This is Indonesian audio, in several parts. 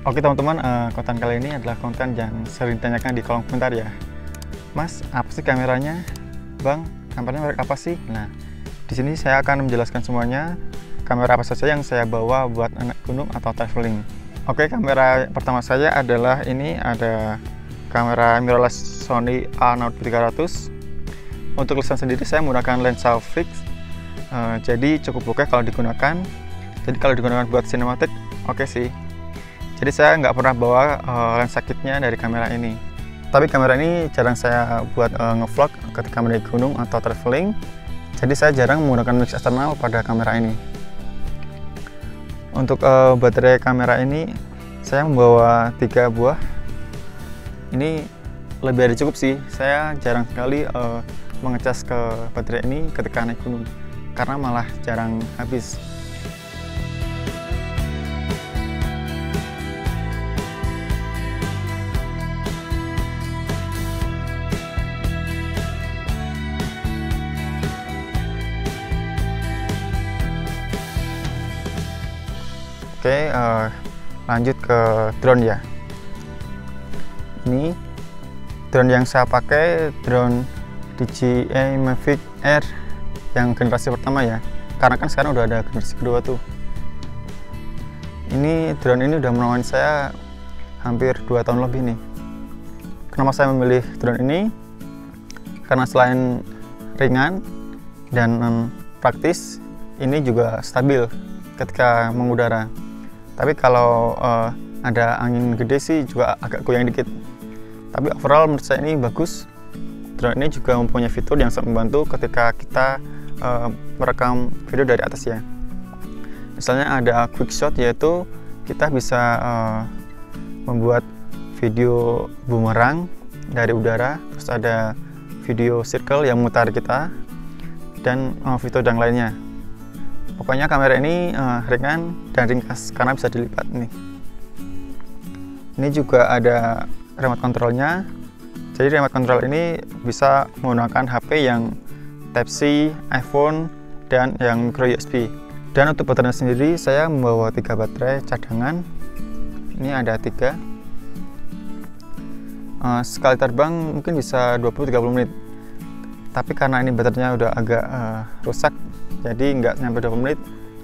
Oke teman-teman, konten kali ini adalah konten yang sering ditanyakan di kolom komentar ya. Mas, apa sih kameranya? Bang, kameranya merek apa sih? Nah, di sini saya akan menjelaskan semuanya kamera apa saja yang saya bawa buat anak gunung atau traveling. Oke, kamera pertama saya adalah ini, ada kamera mirrorless Sony A6300. Untuk lensa sendiri saya menggunakan lensa fix, jadi cukup oke kalau digunakan. Jadi kalau digunakan buat sinematik, oke sih. Jadi saya nggak pernah bawa lensa kitnya dari kamera ini. Tapi kamera ini jarang saya buat ngevlog ketika mendaki gunung atau traveling. Jadi saya jarang menggunakan mix eksternal pada kamera ini. Untuk baterai kamera ini saya membawa 3 buah. Ini lebih dari cukup sih. Saya jarang sekali mengecas ke baterai ini ketika naik gunung, karena malah jarang habis. Oke, lanjut ke drone ya. Ini drone yang saya pakai, drone DJI Mavic Air yang generasi pertama ya, karena kan sekarang udah ada generasi kedua tuh. Ini drone ini udah menemani saya hampir 2 tahun lebih nih. Kenapa saya memilih drone ini? Karena selain ringan dan praktis, ini juga stabil ketika mengudara. Tapi kalau ada angin gede sih juga agak goyang dikit. Tapi overall menurut saya ini bagus. Drone ini juga mempunyai fitur yang sangat membantu ketika kita merekam video dari atas ya. Misalnya ada quick shot, yaitu kita bisa membuat video bumerang dari udara. Terus ada video circle yang memutar kita, dan fitur yang lainnya. Pokoknya kamera ini ringan dan ringkas karena bisa dilipat nih. Ini juga ada remote controlnya. Jadi remote control ini bisa menggunakan HP yang Type-C, iPhone, dan yang micro USB. Dan untuk baterai sendiri saya membawa 3 baterai cadangan. Ini ada 3. Sekali terbang mungkin bisa 20-30 menit. Tapi karena ini baterainya udah agak rusak, jadi nggak nyampe 20 menit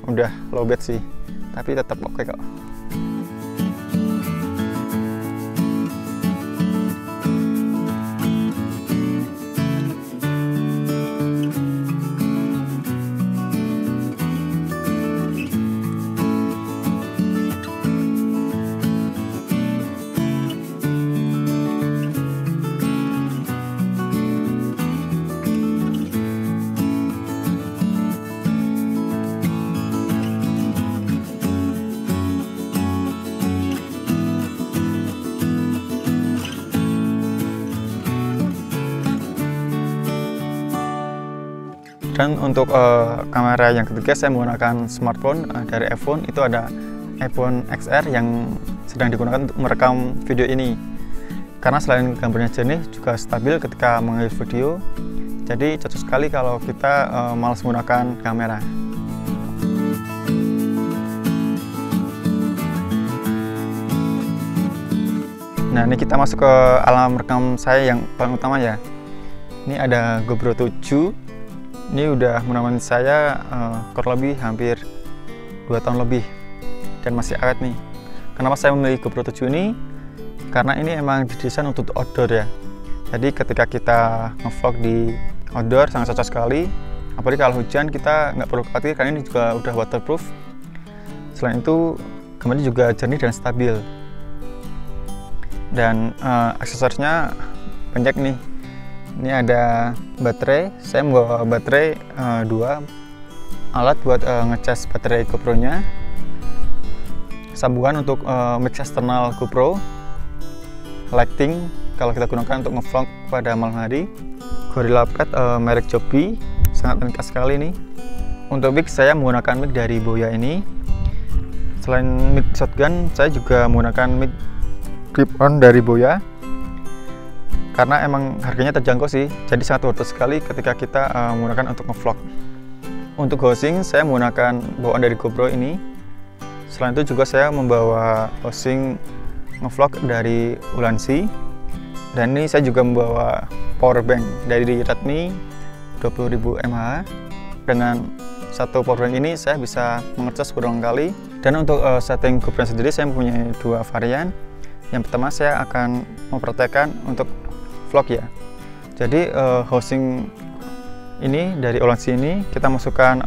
udah lowbat sih, tapi tetap oke kok. Dan untuk kamera yang ketiga saya menggunakan smartphone dari iPhone. Itu ada iPhone XR yang sedang digunakan untuk merekam video ini. Karena selain gambarnya jernih, juga stabil ketika mengambil video. Jadi cocok sekali kalau kita malas menggunakan kamera. Nah, ini kita masuk ke alam rekam saya yang paling utama ya. Ini ada GoPro 7. Ini udah menemani saya kurang lebih hampir 2 tahun lebih dan masih awet nih. Kenapa saya memilih GoPro 7 ini? Karena ini emang didesain untuk outdoor ya. Jadi ketika kita ngevlog di outdoor sangat cocok sekali. Apalagi kalau hujan kita nggak perlu khawatir karena ini juga udah waterproof. Selain itu gambarnya juga jernih dan stabil. Dan aksesorisnya banyak nih. Ini ada baterai, saya membawa baterai 2 alat buat ngecas baterai GoPro-nya, sambungan untuk mix eksternal GoPro, lighting kalau kita gunakan untuk ngevlog pada malam hari, Gorilla Pad merek Joby, sangat ringkas sekali nih. Untuk mic saya menggunakan mic dari Boya ini. Selain mic shotgun, saya juga menggunakan mic clip-on dari Boya. Karena emang harganya terjangkau sih, jadi sangat worth it sekali ketika kita menggunakan untuk ngevlog. Untuk housing saya menggunakan bawaan dari GoPro ini. Selain itu juga saya membawa housing ngevlog dari Ulanzi, dan ini saya juga membawa power bank dari Redmi 20.000 mAh. Dengan satu power bank ini saya bisa mengecas berulang kali. Dan untuk setting GoPro sendiri saya mempunyai dua varian. Yang pertama saya akan mempraktekkan untuk vlog ya. Jadi housing ini dari Ulanzi ini kita masukkan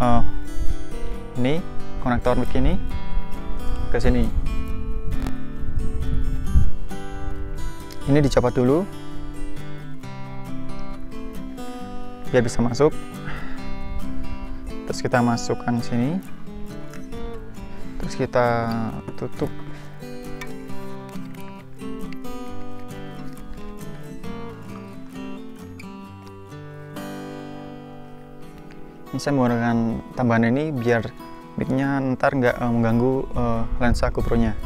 ini konektor mic ini ke sini. Ini dicopot dulu biar bisa masuk. Terus kita masukkan sini. Terus kita tutup. Ini saya menggunakan tambahan ini biar mic-nya ntar nggak mengganggu lensa GoPro-nya.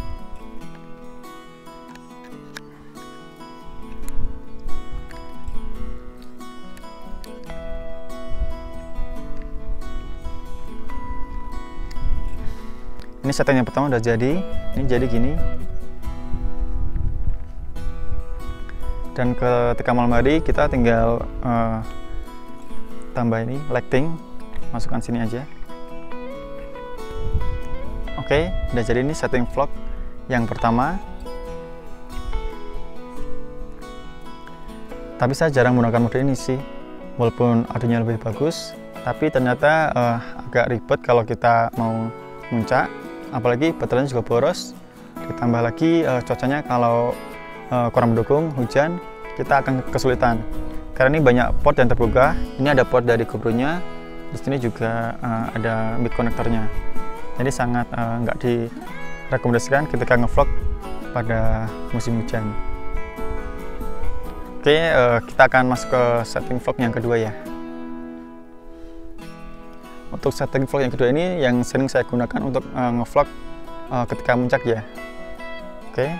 Ini setting yang pertama udah jadi. Ini jadi gini. Dan ketika malam hari kita tinggal tambah ini lighting, masukkan sini aja. Oke, udah jadi. Ini setting vlog yang pertama. Tapi saya jarang menggunakan mode ini sih, walaupun audionya lebih bagus, tapi ternyata agak ribet kalau kita mau muncak, apalagi baterainya juga boros. Ditambah lagi cuacanya kalau kurang mendukung, hujan, kita akan kesulitan. Karena ini banyak port yang terbuka. Ini ada port dari GoPro-nya, di sini juga ada mic konektornya. Jadi sangat nggak direkomendasikan ketika ngevlog pada musim hujan. Oke, kita akan masuk ke setting vlog yang kedua ya. Untuk setting vlog yang kedua ini yang sering saya gunakan untuk ngevlog ketika muncak ya. Oke,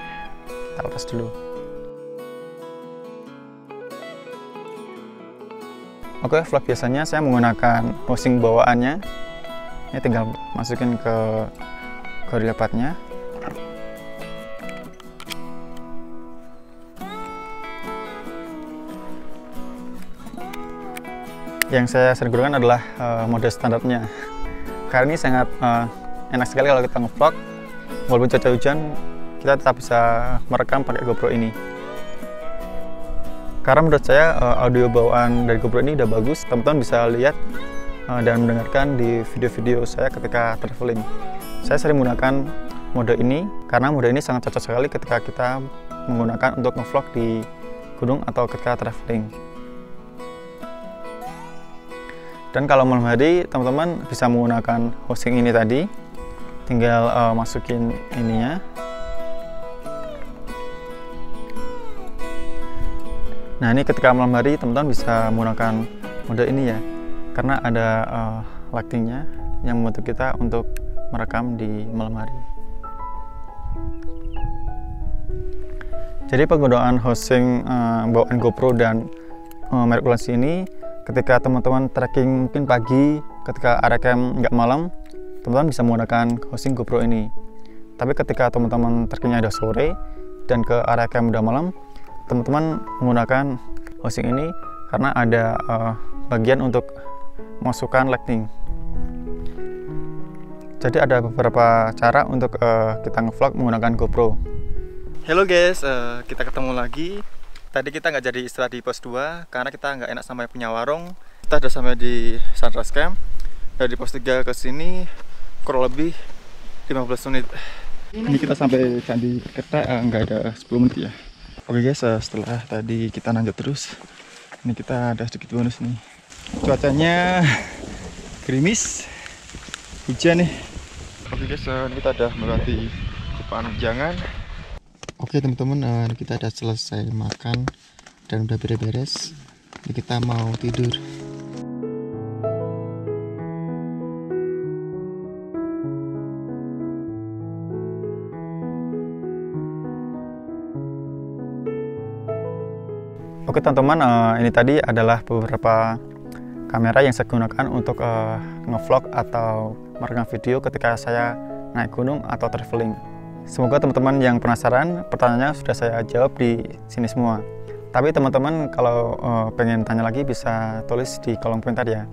kita lepas dulu. Oke, vlog biasanya saya menggunakan housing bawaannya. Ini tinggal masukin ke Gorilla Pad-nya. Yang saya sering gunakan adalah mode standarnya. Karena ini sangat enak sekali kalau kita ngevlog. Walaupun cuaca hujan, kita tetap bisa merekam pakai GoPro ini. Karena menurut saya audio bawaan dari GoPro ini udah bagus. Teman-teman bisa lihat dan mendengarkan di video-video saya ketika traveling. Saya sering menggunakan mode ini karena mode ini sangat cocok sekali ketika kita menggunakan untuk ngevlog di gunung atau ketika traveling. Dan kalau malam hari teman-teman bisa menggunakan housing ini tadi, tinggal masukin ininya. Nah, ini ketika malam hari teman-teman bisa menggunakan mode ini ya, karena ada lightingnya yang membantu kita untuk merekam di malam hari. Jadi penggunaan housing bawaan GoPro dan merek Ulanzi ini, ketika teman-teman tracking mungkin pagi, ketika area camp nggak malam, teman-teman bisa menggunakan housing GoPro ini. Tapi ketika teman-teman trackingnya udah sore dan ke area camp udah malam, teman-teman menggunakan housing ini karena ada bagian untuk masukkan lighting. Jadi ada beberapa cara untuk kita ngevlog menggunakan GoPro. Halo guys, kita ketemu lagi. Tadi kita nggak jadi istirahat di pos 2 karena kita nggak enak sampai punya warung. Kita udah sampai di Sunrise Camp. Dari pos 3 ke sini kurang lebih 15 menit. Ini kita sampai Candi Ketek nggak ada 10 menit ya. Oke guys, setelah tadi kita lanjut terus, ini kita ada sedikit bonus nih. Cuacanya gerimis, hujan nih. Oke guys, ini kita udah melewati Panjangan. Oke teman-teman, kita udah selesai makan dan udah beres-beres. Ini kita mau tidur. Oke teman-teman, ini tadi adalah beberapa kamera yang saya gunakan untuk ngevlog atau merekam video ketika saya naik gunung atau traveling. Semoga teman-teman yang penasaran, pertanyaannya sudah saya jawab di sini semua. Tapi teman-teman kalau pengen tanya lagi bisa tulis di kolom komentar ya.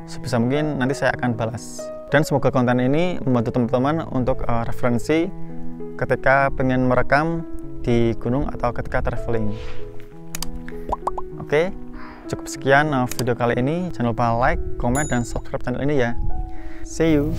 Sebisa mungkin nanti saya akan balas. Dan semoga konten ini membantu teman-teman untuk referensi ketika pengen merekam di gunung atau ketika traveling. Oke, cukup sekian video kali ini. Jangan lupa like, comment, dan subscribe channel ini ya. See you!